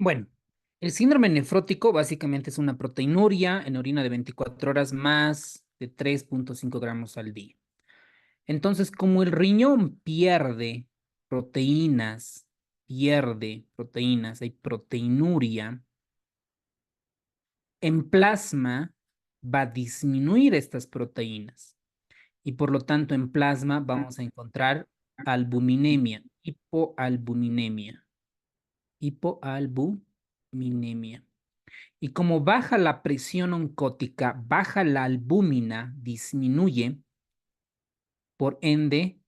Bueno, el síndrome nefrótico básicamente es una proteinuria en orina de 24 horas más de 3,5 gramos al día. Entonces, como el riñón pierde proteínas, hay proteinuria, en plasma va a disminuir estas proteínas y por lo tanto en plasma vamos a encontrar albuminemia, hipoalbuminemia. Y como baja la presión oncótica, baja la albúmina, disminuye, por ende,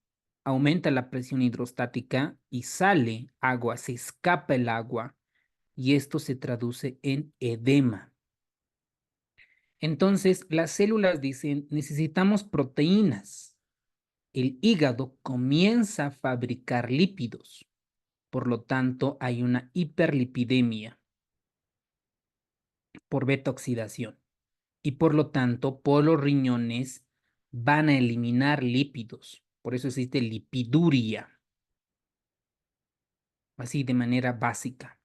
aumenta la presión hidrostática y sale agua, se escapa el agua y esto se traduce en edema. Entonces, las células dicen, necesitamos proteínas. El hígado comienza a fabricar lípidos, por lo tanto, hay una hiperlipidemia por beta oxidación. Y por lo tanto, por los riñones van a eliminar lípidos. Por eso existe lipiduria, así de manera básica.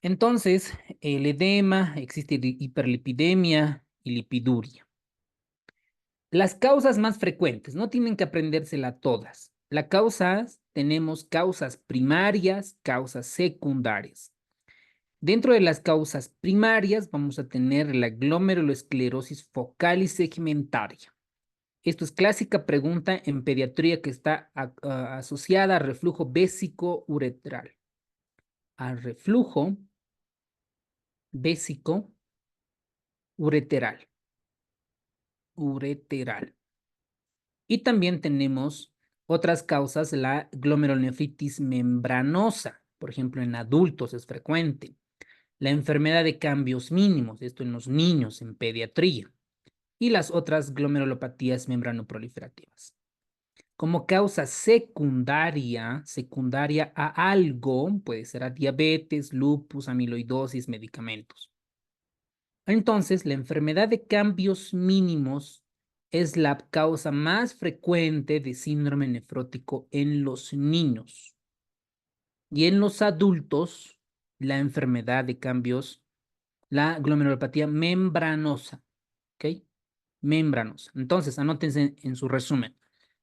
Entonces, el edema, existe hiperlipidemia y lipiduria. Las causas más frecuentes, no tienen que aprendérsela todas. Las causas, tenemos causas primarias, causas secundarias. Dentro de las causas primarias vamos a tener la glomerulosclerosis focal y segmentaria. Esto es clásica pregunta en pediatría que está asociada al reflujo vésico-uretral. Al reflujo vésico-ureteral. Y también tenemos otras causas, la glomerulonefritis membranosa, por ejemplo, en adultos es frecuente. La enfermedad de cambios mínimos, esto en los niños en pediatría. Y las otras glomerulopatías membranoproliferativas. Como causa secundaria a algo, puede ser a diabetes, lupus, amiloidosis, medicamentos. Entonces, la enfermedad de cambios mínimos es la causa más frecuente de síndrome nefrótico en los niños. Y en los adultos, la enfermedad de cambios, la glomerulopatía membranosa, ¿ok? Membranosa. Entonces, anótense en su resumen.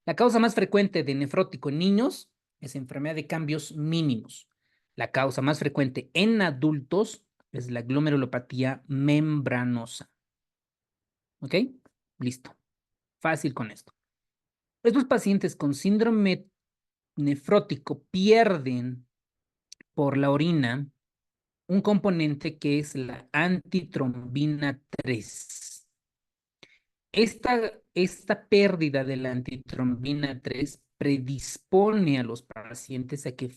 La causa más frecuente de nefrótico en niños es enfermedad de cambios mínimos. La causa más frecuente en adultos es la glomerulopatía membranosa. ¿Ok? Listo. Fácil con esto. Estos pacientes con síndrome nefrótico pierden por la orina un componente que es la antitrombina 3. Esta pérdida de la antitrombina 3 predispone a los pacientes a que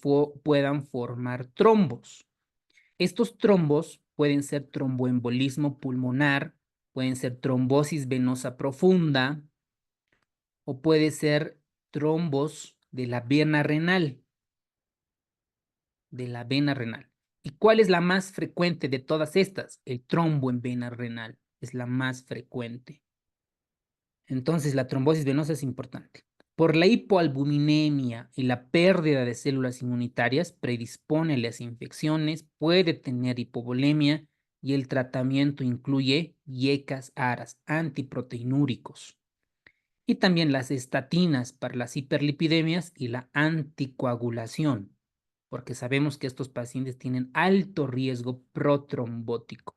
puedan formar trombos. Estos trombos pueden ser tromboembolismo pulmonar, pueden ser trombosis venosa profunda o puede ser trombos de la vena renal. ¿Y cuál es la más frecuente de todas estas? El trombo en vena renal es la más frecuente. Entonces, la trombosis venosa es importante. Por la hipoalbuminemia y la pérdida de células inmunitarias predispone a las infecciones, puede tener hipovolemia y el tratamiento incluye IECAS, ARAS, antiproteinúricos. Y también las estatinas para las hiperlipidemias y la anticoagulación, porque sabemos que estos pacientes tienen alto riesgo protrombótico.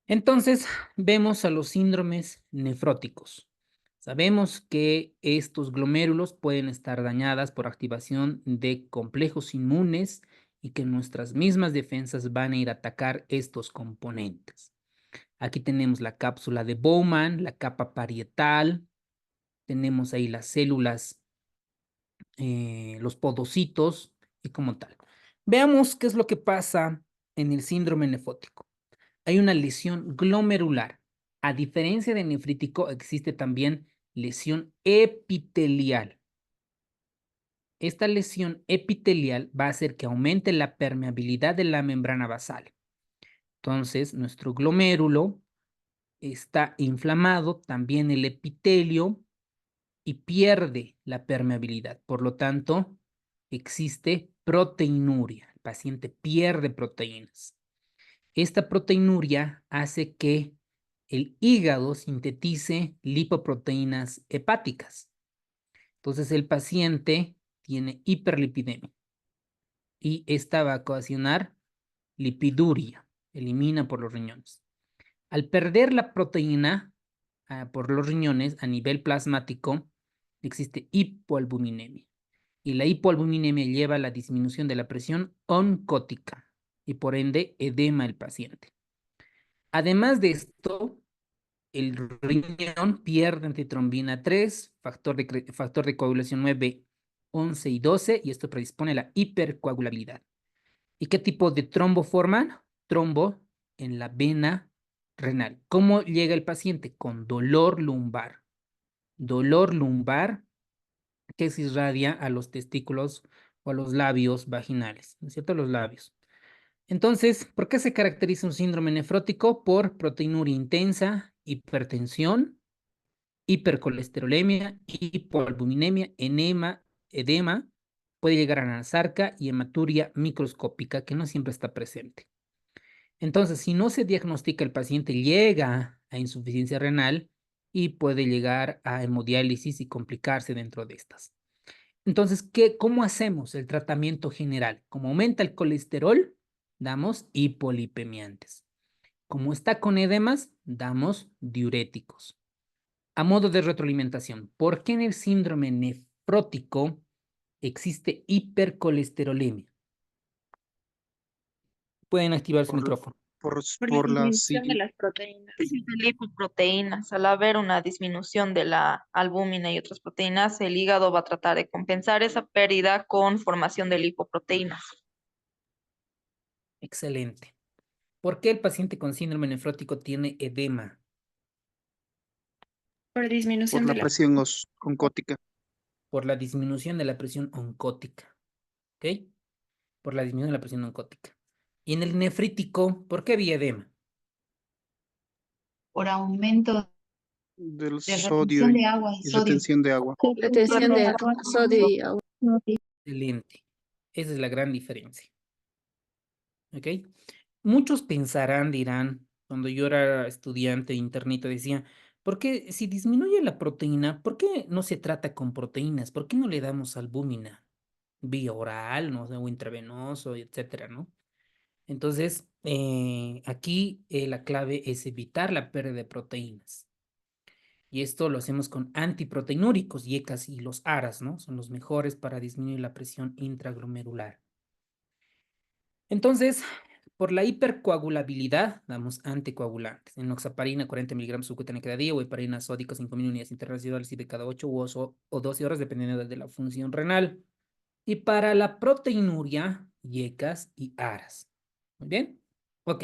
Entonces, vemos a los síndromes nefróticos. Sabemos que estos glomérulos pueden estar dañadas por activación de complejos inmunes y que nuestras mismas defensas van a ir a atacar estos componentes. Aquí tenemos la cápsula de Bowman, la capa parietal, tenemos ahí las células, los podocitos y como tal. Veamos qué es lo que pasa en el síndrome nefrótico. Hay una lesión glomerular. A diferencia de nefrítico, existe también lesión epitelial. Esta lesión epitelial va a hacer que aumente la permeabilidad de la membrana basal. Entonces, nuestro glomérulo está inflamado, también el epitelio, y pierde la permeabilidad. Por lo tanto, existe proteinuria. paciente pierde proteínas. Esta proteinuria hace que el hígado sintetice lipoproteínas hepáticas. Entonces el paciente tiene hiperlipidemia y esta va a ocasionar lipiduria, elimina por los riñones. Al perder la proteína por los riñones a nivel plasmático, existe hipoalbuminemia. Y la hipoalbuminemia lleva a la disminución de la presión oncótica y por ende edema el paciente. Además de esto, el riñón pierde antitrombina 3, factor de coagulación 9, 11 y 12, y esto predispone a la hipercoagulabilidad. ¿Y qué tipo de trombo forman? Trombo en la vena renal. ¿Cómo llega el paciente? Con dolor lumbar. Dolor lumbar que se irradia a los testículos o a los labios vaginales, ¿no es cierto? Los labios. Entonces, ¿por qué se caracteriza un síndrome nefrótico? Por proteinuria intensa, hipertensión, hipercolesterolemia, hipoalbuminemia, enema, edema, puede llegar a anasarca y hematuria microscópica que no siempre está presente. Entonces, si no se diagnostica, el paciente llega a insuficiencia renal y puede llegar a hemodiálisis y complicarse dentro de estas. Entonces, ¿cómo hacemos el tratamiento general? Como aumenta el colesterol, damos hipolipemiantes. Como está con edemas, damos diuréticos. A modo de retroalimentación, ¿por qué en el síndrome nefrótico existe hipercolesterolemia? Pueden activar su micrófono. Por Por la la disminución de las proteínas. De lipoproteínas. Al haber una disminución de la albúmina y otras proteínas, el hígado va a tratar de compensar esa pérdida con formación de lipoproteínas. Excelente. ¿Por qué el paciente con síndrome nefrótico tiene edema? Por disminución por la de la presión oncótica. Por la disminución de la presión oncótica. ¿Ok? Por la disminución de la presión oncótica. Y en el nefrítico, ¿por qué había edema? por aumento Del de sodio retención de agua y y sodio. retención de agua. retención de sodio y agua. Excelente. Esa es la gran diferencia. ¿Ok? Muchos pensarán, dirán, cuando yo era estudiante internito, decía, ¿por qué si disminuye la proteína, por qué no se trata con proteínas? ¿Por qué no le damos albúmina? Vía oral, no sé, o intravenoso, etcétera, ¿no? Entonces, aquí la clave es evitar la pérdida de proteínas. Y esto lo hacemos con antiproteinúricos, IECAS y los ARAS, ¿no? Son los mejores para disminuir la presión intraglomerular. Entonces, por la hipercoagulabilidad, damos anticoagulantes. Enoxaparina, 40 miligramos subcutánea cada día, o heparina sódica, 5.000 unidades intravasculares y de cada 8 o 12 horas, dependiendo de la función renal. Y para la proteinuria, IECAS y ARAS. Muy bien. Ok.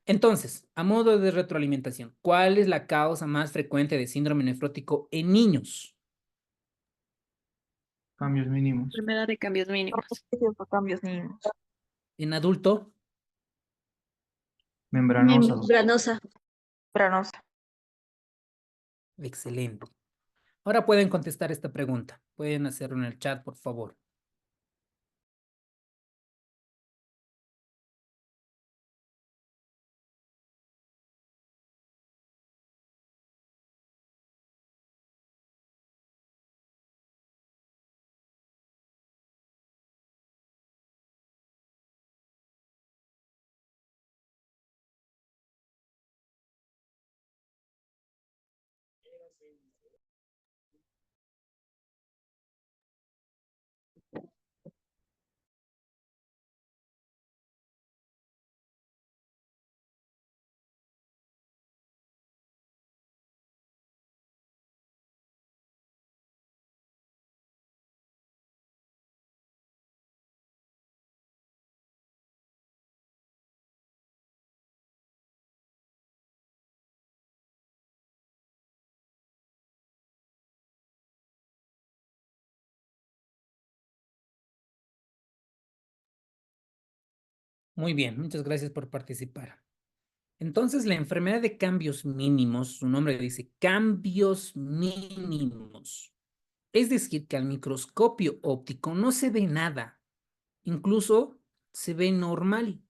Entonces, a modo de retroalimentación, ¿cuál es la causa más frecuente de síndrome nefrótico en niños? Cambios mínimos. Enfermedad de cambios mínimos. Por cambios mínimos. En adulto, Membranosa. Membranosa. Pranosa. excelente. Ahora pueden contestar esta pregunta. Pueden hacerlo en el chat, por favor. Muy bien, muchas gracias por participar. Entonces, la enfermedad de cambios mínimos, su nombre dice cambios mínimos. Es decir, que al microscopio óptico no se ve nada incluso se ve normal.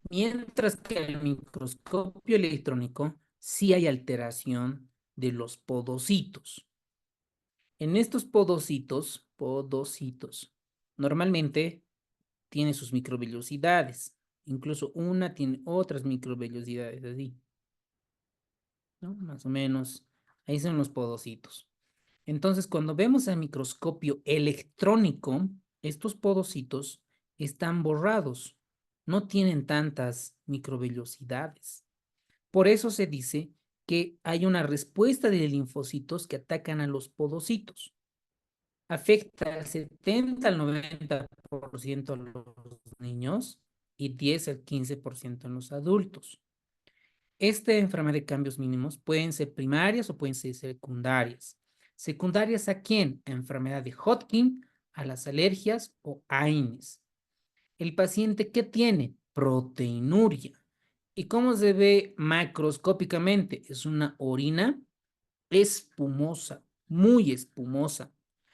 Mientras que al microscopio electrónico sí hay alteración de los podocitos. En estos podocitos, normalmente tiene sus microvellosidades. Incluso una tiene otras microvellosidades así, ¿no? Más o menos, ahí son los podocitos. Entonces, cuando vemos al microscopio electrónico, estos podocitos están borrados, no tienen tantas microvellosidades. Por eso se dice que hay una respuesta de linfocitos que atacan a los podocitos. Afecta al 70 al 90% a los niños y 10 al 15% en los adultos. Esta enfermedad de cambios mínimos pueden ser primarias o pueden ser secundarias. ¿Secundarias a quién? A enfermedad de Hodgkin, a las alergias o AINES. ¿El paciente qué tiene? Proteinuria. ¿Y cómo se ve macroscópicamente? Es una orina espumosa, muy espumosa.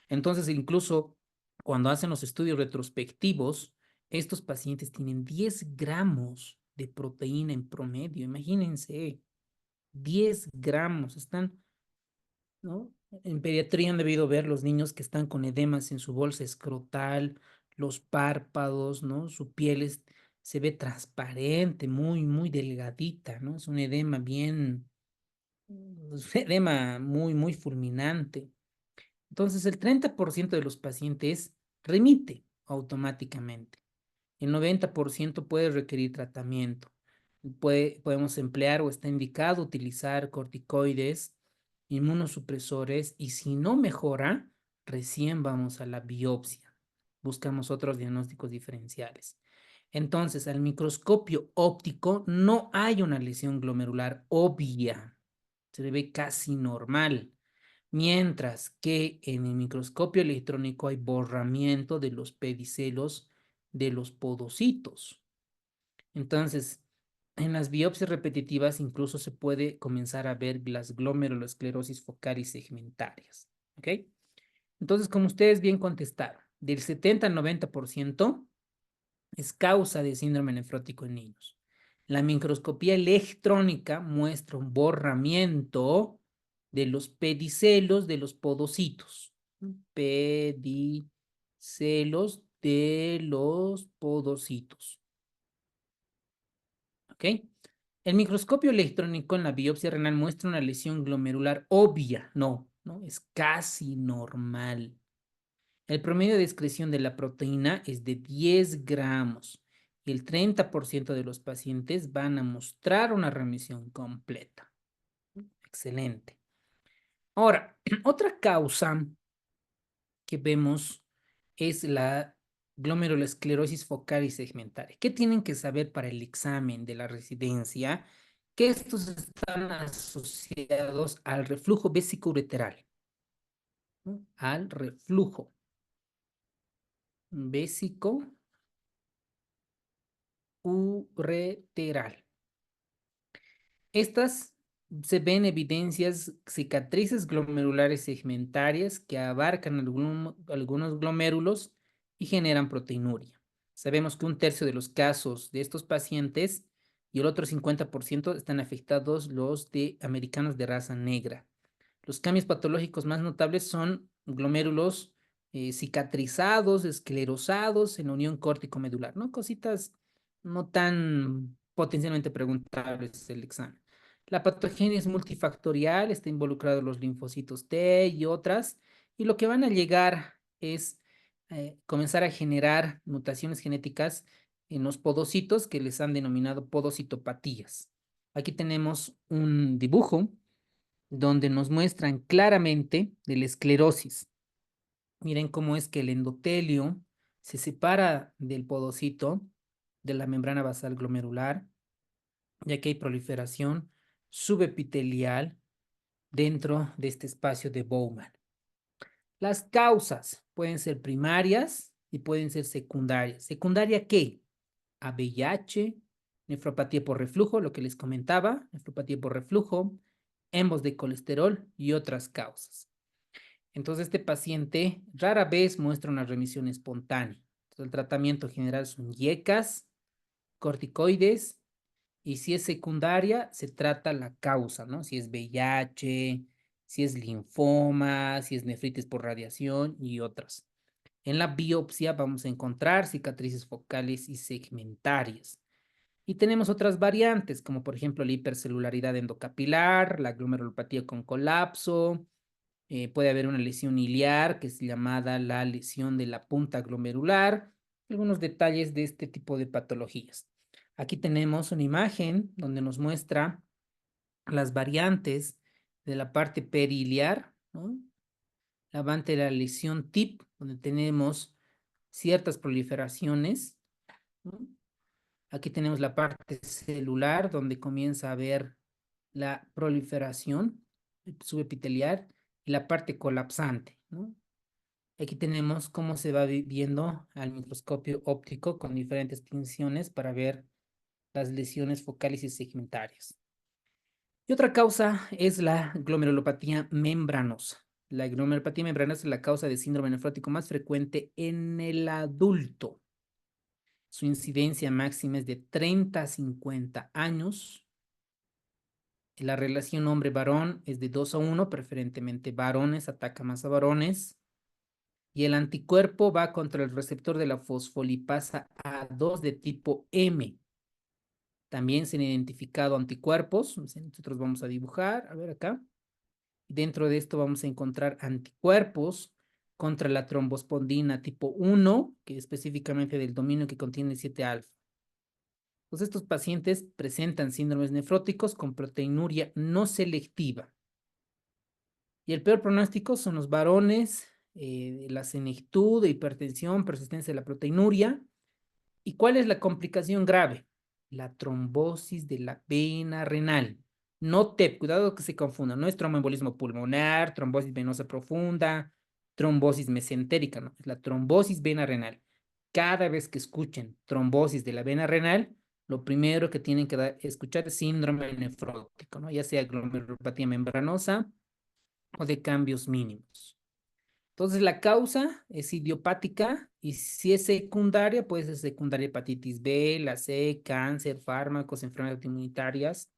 Entonces, incluso cuando hacen los estudios retrospectivos, estos pacientes tienen 10 gramos de proteína en promedio. Imagínense, 10 gramos. Están, ¿no? En pediatría han debido ver los niños que están con edemas en su bolsa escrotal, los párpados, ¿no? Su piel se ve transparente, muy, muy delgadita, ¿no? Es un edema bien, un edema muy, muy fulminante. Entonces, el 30% de los pacientes remite automáticamente. El 90% puede requerir tratamiento. Podemos emplear o está indicado utilizar corticoides, inmunosupresores y si no mejora, recién vamos a la biopsia. Buscamos otros diagnósticos diferenciales. Entonces, al microscopio óptico no hay una lesión glomerular obvia. Se ve casi normal. Mientras que en el microscopio electrónico hay borramiento de los pedicelos de los podocitos. Entonces, en las biopsias repetitivas incluso se puede comenzar a ver las glomerulosclerosis focales segmentarias. ¿Ok? Entonces, como ustedes bien contestaron, del 70 al 90% es causa de síndrome nefrótico en niños. La microscopía electrónica muestra un borramiento de los pedicelos de los podocitos. Pedicelos de los podocitos. ¿Ok? El microscopio electrónico en la biopsia renal muestra una lesión glomerular obvia. No, es casi normal. El promedio de excreción de la proteína es de 10 gramos y el 30% de los pacientes van a mostrar una remisión completa. Excelente. Ahora, otra causa que vemos es la glomerulosclerosis focal y segmentaria. ¿Qué tienen que saber para el examen de la residencia? Que estos están asociados al reflujo vesicoureteral, ¿no? Al reflujo vesicoureteral. Estas se ven evidencias cicatrices glomerulares segmentarias que abarcan algunos glomérulos y generan proteinuria. Sabemos que 1/3 de los casos de estos pacientes y el otro 50% están afectados los de americanos de raza negra. Los cambios patológicos más notables son glomérulos cicatrizados, esclerosados en la unión córtico-medular, ¿no? Cositas no tan potencialmente preguntables del examen. La patogenia es multifactorial, está involucrado los linfocitos T y otras, y lo que van a llegar es comenzar a generar mutaciones genéticas en los podocitos que les han denominado podocitopatías. Aquí tenemos un dibujo donde nos muestran claramente de la esclerosis. Miren cómo es que el endotelio se separa del podocito, de la membrana basal glomerular, ya que hay proliferación subepitelial dentro de este espacio de Bowman. Las causas pueden ser primarias y pueden ser secundarias. ¿Secundaria qué? A VIH, nefropatía por reflujo, lo que les comentaba, nefropatía por reflujo, embos de colesterol y otras causas. Entonces, este paciente rara vez muestra una remisión espontánea. Entonces, el tratamiento general son yecas, corticoides, y si es secundaria, se trata la causa, ¿no? Si es VIH, si es linfoma, si es nefritis por radiación y otras. En la biopsia vamos a encontrar cicatrices focales y segmentarias. Y tenemos otras variantes, como por ejemplo la hipercelularidad endocapilar, la glomerulopatía con colapso, puede haber una lesión iliar, que es llamada la lesión de la punta glomerular, algunos detalles de este tipo de patologías. Aquí tenemos una imagen donde nos muestra las variantes de la parte periliar, ¿no? La variante de la lesión TIP, donde tenemos ciertas proliferaciones, ¿no? Aquí tenemos la parte celular, donde comienza a haber la proliferación subepiteliar y la parte colapsante, ¿no? Aquí tenemos cómo se va viendo al microscopio óptico con diferentes tinciones para ver las lesiones focales y segmentarias. Y otra causa es la glomerulopatía membranosa. La glomerulopatía membranosa es la causa de síndrome nefrótico más frecuente en el adulto. Su incidencia máxima es de 30 a 50 años. La relación hombre-varón es de 2 a 1, preferentemente varones, ataca más a varones. Y el anticuerpo va contra el receptor de la fosfolipasa A2 de tipo M. También se han identificado anticuerpos. Nosotros vamos a dibujar, a ver acá. Dentro de esto vamos a encontrar anticuerpos contra la trombospondina tipo 1, que específicamente del dominio que contiene 7-alfa. Pues estos pacientes presentan síndromes nefróticos con proteinuria no selectiva. Y el peor pronóstico son los varones, la senectud, hipertensión, persistencia de la proteinuria. ¿Y cuál es la complicación grave? La trombosis de la vena renal. No TEP, cuidado que se confunda, no es tromboembolismo pulmonar, trombosis venosa profunda, trombosis mesentérica, no, es la trombosis vena renal. Cada vez que escuchen trombosis de la vena renal, lo primero que tienen que escuchar es síndrome nefrótico, ¿no? Ya sea glomerulopatía membranosa o de cambios mínimos. Entonces, la causa es idiopática y si es secundaria, puede ser secundaria hepatitis B, la C, cáncer, fármacos, enfermedades inmunitarias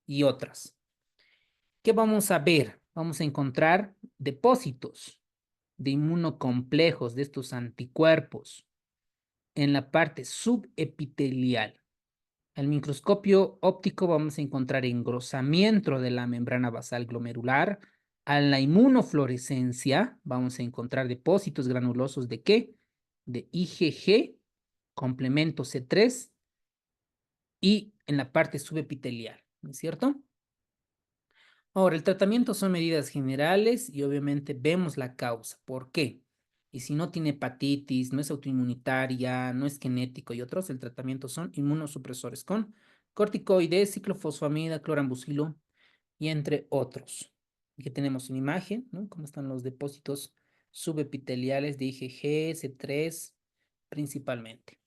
y otras. ¿Qué vamos a ver? Vamos a encontrar depósitos de inmunocomplejos de estos anticuerpos en la parte subepitelial. Al microscopio óptico vamos a encontrar engrosamiento de la membrana basal glomerular. A la inmunofluorescencia vamos a encontrar depósitos granulosos ¿de qué? De IgG, complemento C3 y en la parte subepitelial, ¿no es cierto? Ahora, el tratamiento son medidas generales y obviamente vemos la causa. ¿Por qué? Y si no tiene hepatitis, no es autoinmunitaria, no es genético y otros, el tratamiento son inmunosupresores con corticoides, ciclofosfamida, clorambucilo y entre otros. Aquí tenemos una imagen, ¿no? Cómo están los depósitos subepiteliales de IgG, C3 principalmente.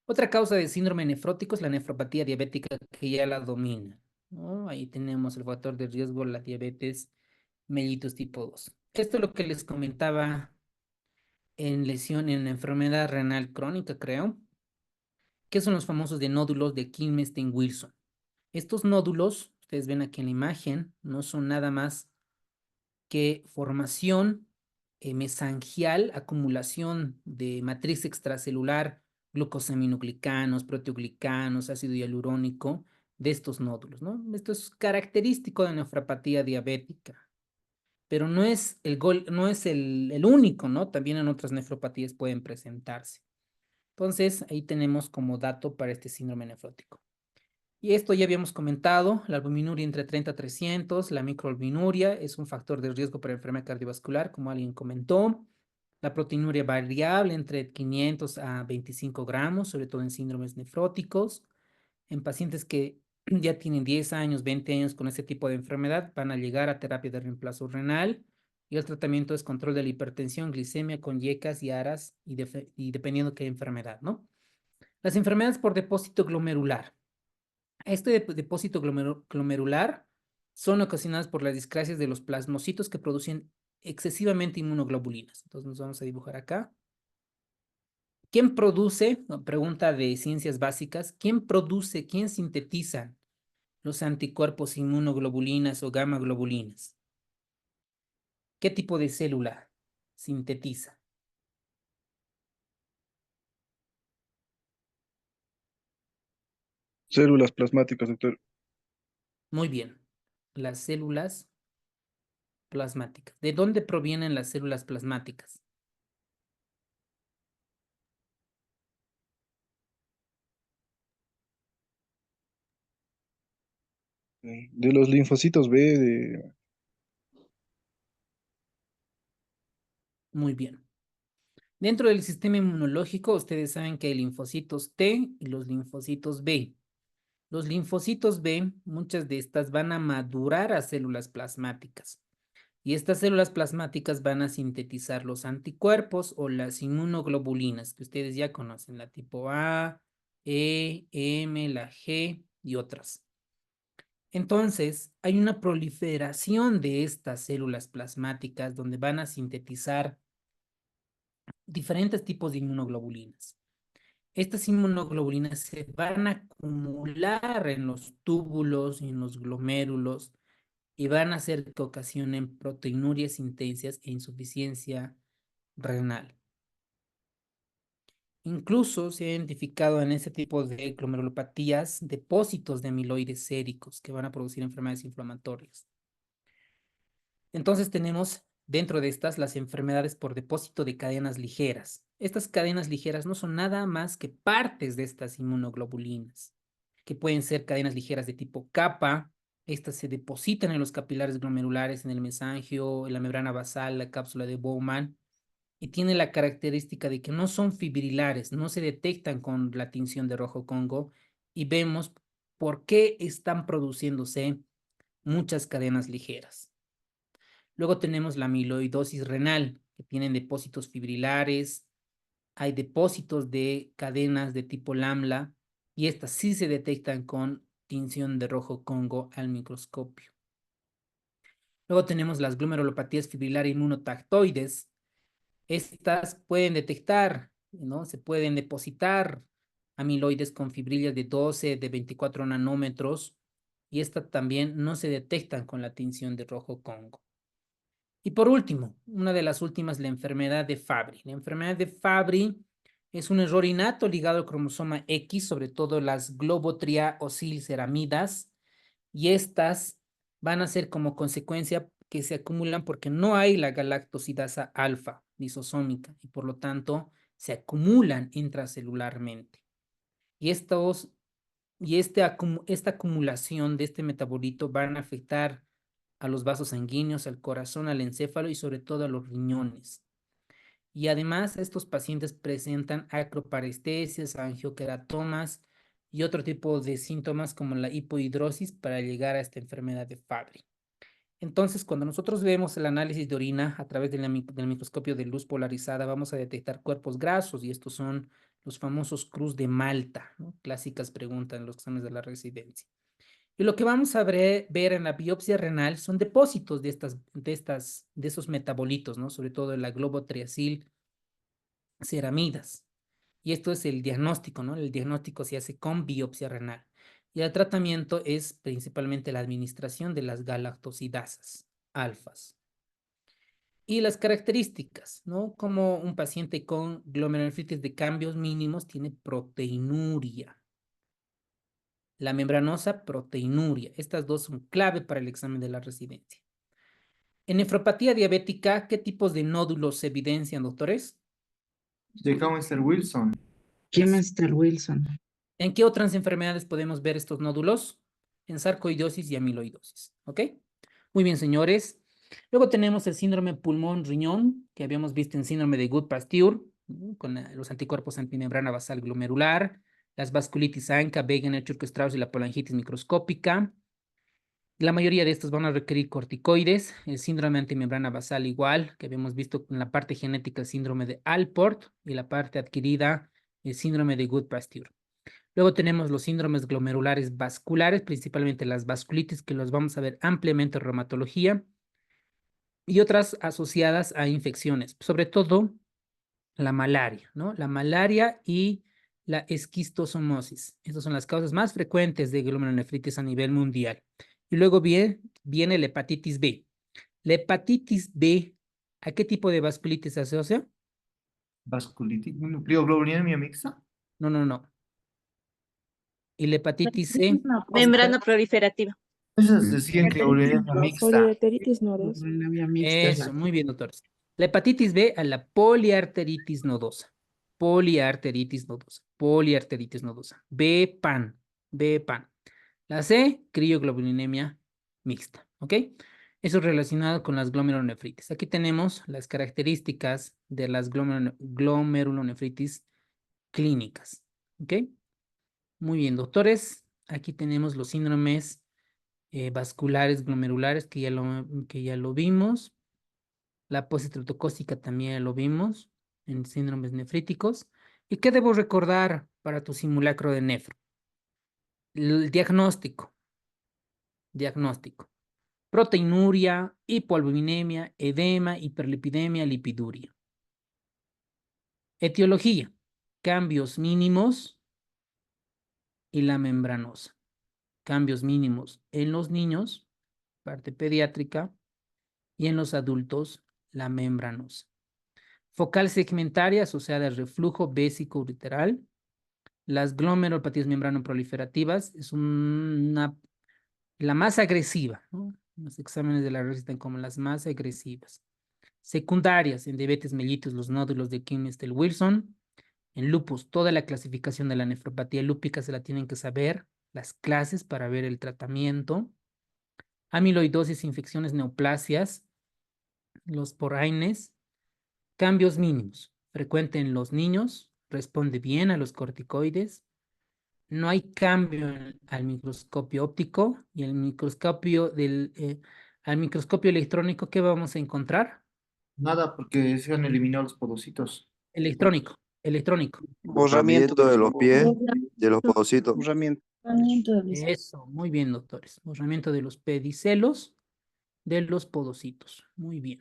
Otra causa de síndrome nefrótico es la nefropatía diabética que ya la domina, ¿no? Ahí tenemos el factor de riesgo, la diabetes mellitus tipo 2. Esto es lo que les comentaba en lesión en enfermedad renal crónica, creo, que son los famosos de nódulos de Kilmenstein-Wilson. Estos nódulos, ustedes ven aquí en la imagen, no son nada más que formación mesangial, acumulación de matriz extracelular, glucosaminoglicanos, proteoglicanos, ácido hialurónico de estos nódulos, ¿no? Esto es característico de nefropatía diabética, pero no es el único, ¿no? También en otras nefropatías pueden presentarse. Entonces, ahí tenemos como dato para este síndrome nefrótico. Y esto ya habíamos comentado, la albuminuria entre 30 a 300, la microalbuminuria es un factor de riesgo para enfermedad cardiovascular, como alguien comentó. La proteinuria variable entre 500 a 25 gramos, sobre todo en síndromes nefróticos. En pacientes que ya tienen 10 años, 20 años con ese tipo de enfermedad, van a llegar a terapia de reemplazo renal. Y el tratamiento es control de la hipertensión, glicemia con yecas y aras, y dependiendo qué enfermedad, ¿no? Las enfermedades por depósito glomerular. Este depósito glomerular son ocasionadas por las discrasias de los plasmocitos que producen excesivamente inmunoglobulinas. Entonces nos vamos a dibujar acá. ¿Quién produce? No, pregunta de ciencias básicas. ¿Quién produce, quién sintetiza los anticuerpos inmunoglobulinas o gamma globulinas? ¿Qué tipo de célula sintetiza? Células plasmáticas, doctor. Muy bien. Las células plasmáticas. ¿De dónde provienen las células plasmáticas? De los linfocitos B, de... Muy bien. Dentro del sistema inmunológico, ustedes saben que hay linfocitos T y los linfocitos B. Los linfocitos B, muchas de estas van a madurar a células plasmáticas. Y estas células plasmáticas van a sintetizar los anticuerpos o las inmunoglobulinas que ustedes ya conocen, la tipo A, E, M, la G y otras. Entonces, hay una proliferación de estas células plasmáticas donde van a sintetizar diferentes tipos de inmunoglobulinas. Estas inmunoglobulinas se van a acumular en los túbulos y en los glomérulos y van a hacer que ocasionen proteinurias intensas e insuficiencia renal. Incluso se ha identificado en este tipo de glomerulopatías depósitos de amiloides séricos que van a producir enfermedades inflamatorias. Entonces tenemos dentro de estas las enfermedades por depósito de cadenas ligeras. Estas cadenas ligeras no son nada más que partes de estas inmunoglobulinas, que pueden ser cadenas ligeras de tipo capa. Estas se depositan en los capilares glomerulares, en el mesangio, en la membrana basal, la cápsula de Bowman, y tiene la característica de que no son fibrilares, no se detectan con la tinción de rojo Congo, y vemos por qué están produciéndose muchas cadenas ligeras. Luego tenemos la amiloidosis renal, que tienen depósitos fibrilares, hay depósitos de cadenas de tipo LAMLA, y estas sí se detectan con tinción de rojo Congo al microscopio. Luego tenemos las glomerulopatías fibrilares inmunotactoides. Estas pueden detectar, ¿no? Se pueden depositar amiloides con fibrillas de 12, de 24 nanómetros, y estas también no se detectan con la tinción de rojo Congo. Y por último, una de las últimas, la enfermedad de Fabry. La enfermedad de Fabry es un error innato ligado al cromosoma X, sobre todo las globotriaosylceramidas, y estas van a ser como consecuencia que se acumulan porque no hay la galactosidasa alfa lisosómica y por lo tanto se acumulan intracelularmente. Y esta acumulación de este metabolito van a afectar a los vasos sanguíneos, al corazón, al encéfalo y sobre todo a los riñones. Y además estos pacientes presentan acroparestesias, angioqueratomas y otro tipo de síntomas como la hipohidrosis para llegar a esta enfermedad de Fabry. Entonces, cuando nosotros vemos el análisis de orina a través del microscopio de luz polarizada, vamos a detectar cuerpos grasos y estos son los famosos Cruz de Malta, ¿no? Clásicas preguntas en los exámenes de la residencia. Y lo que vamos a ver en la biopsia renal son depósitos de esos metabolitos, ¿no? Sobre todo en la globotriacil ceramidas. Y esto es el diagnóstico, ¿no? El diagnóstico se hace con biopsia renal. Y el tratamiento es principalmente la administración de las galactosidasas alfas. Y las características, ¿no? Como un paciente con glomerulonefritis de cambios mínimos tiene proteinuria. La membranosa, proteinuria. Estas dos son clave para el examen de la residencia. En nefropatía diabética, ¿qué tipos de nódulos se evidencian, doctores? Llega Mr. Wilson. ¿Quién es Mr. Wilson? ¿En qué otras enfermedades podemos ver estos nódulos? En sarcoidosis y amiloidosis. ¿Ok? Muy bien, señores. Luego tenemos el síndrome pulmón-riñón, que habíamos visto en síndrome de Goodpasture, con los anticuerpos antimembrana basal glomerular, las vasculitis ANCA, Wegener, Churko-Strauss y la polangitis microscópica. La mayoría de estos van a requerir corticoides. El síndrome antimembrana basal igual, que habíamos visto en la parte genética el síndrome de Alport y la parte adquirida el síndrome de Goodpasture. Luego tenemos los síndromes glomerulares vasculares, principalmente las vasculitis, que los vamos a ver ampliamente en reumatología. y otras asociadas a infecciones, sobre todo la malaria, ¿no? La malaria y la esquistosomosis. Esas son las causas más frecuentes de glomerulonefritis a nivel mundial. Y luego viene la hepatitis B. La hepatitis B, ¿a qué tipo de vasculitis se asocia? Vasculitis, crioglobulinemia mixta. No, no, no. Y la hepatitis C, Membrana proliferativa. Esas decían crioglobulinemia mixta. Poliarteritis nodosa. Glomerulonemia mixta es eso, la muy bien, doctores. La hepatitis B a la poliarteritis nodosa. Poliarteritis nodosa. Poliarteritis nodosa. B-PAN. B-PAN. La C, crioglobulinemia mixta. ¿Ok? Eso es relacionado con las glomerulonefritis. Aquí tenemos las características de las glomerulonefritis clínicas. ¿Ok? Muy bien, doctores. Aquí tenemos los síndromes vasculares glomerulares que ya lo vimos. La postestreptocócica también ya lo vimos en síndromes nefríticos. ¿Y qué debo recordar para tu simulacro de nefro? El diagnóstico. Diagnóstico. Proteinuria, hipoalbuminemia, edema, hiperlipidemia, lipiduria. Etiología. Cambios mínimos y la membranosa. Cambios mínimos en los niños, parte pediátrica, y en los adultos, la membranosa. Focal segmentaria asociada al reflujo bésico ureteral. Las glomerulopatías membranoproliferativas es la más agresiva, ¿no? Los exámenes de la red están como las más agresivas. Secundarias en diabetes mellitus, los nódulos de Kimmel-Wilson. En lupus, toda la clasificación de la nefropatía lúpica se la tienen que saber, las clases para ver el tratamiento. Amiloidosis, infecciones, neoplasias, los porraines, cambios mínimos, frecuente en los niños, responde bien a los corticoides, no hay cambio al microscopio óptico y al microscopio electrónico, ¿qué vamos a encontrar? Nada, porque se han eliminado los podocitos. Electrónico. Borramiento de los pies, de los podocitos. Borramiento. Eso, muy bien, doctores. Borramiento de los pedicelos de los podocitos. Muy bien.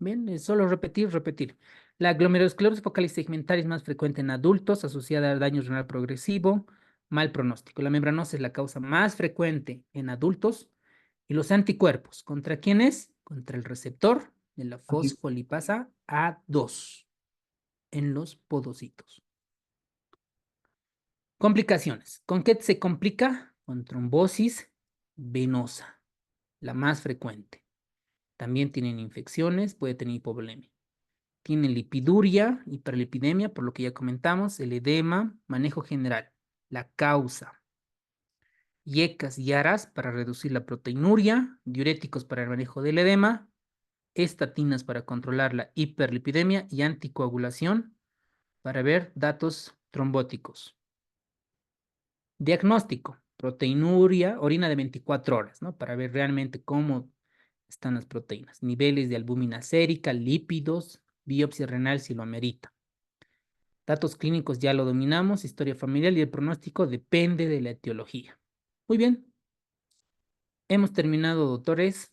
Bien, es solo repetir. La glomerulosclerosis focal y segmentaria es más frecuente en adultos, asociada al daño renal progresivo, mal pronóstico. La membranosa es la causa más frecuente en adultos. Y los anticuerpos, ¿contra quién es? Contra el receptor de la fosfolipasa A2 en los podocitos. Complicaciones. ¿Con qué se complica? Con trombosis venosa, la más frecuente. También tienen infecciones, puede tener hipovolemia. Tienen lipiduria, hiperlipidemia, por lo que ya comentamos, el edema, manejo general, la causa. IECAS y ARAS para reducir la proteinuria, diuréticos para el manejo del edema, estatinas para controlar la hiperlipidemia y anticoagulación para ver datos trombóticos. Diagnóstico, proteinuria, orina de 24 horas, ¿no? Para ver realmente cómo están las proteínas. Niveles de albúmina sérica, lípidos, biopsia renal si lo amerita. Datos clínicos ya lo dominamos, historia familiar y el pronóstico depende de la etiología. Muy bien. Hemos terminado, doctores.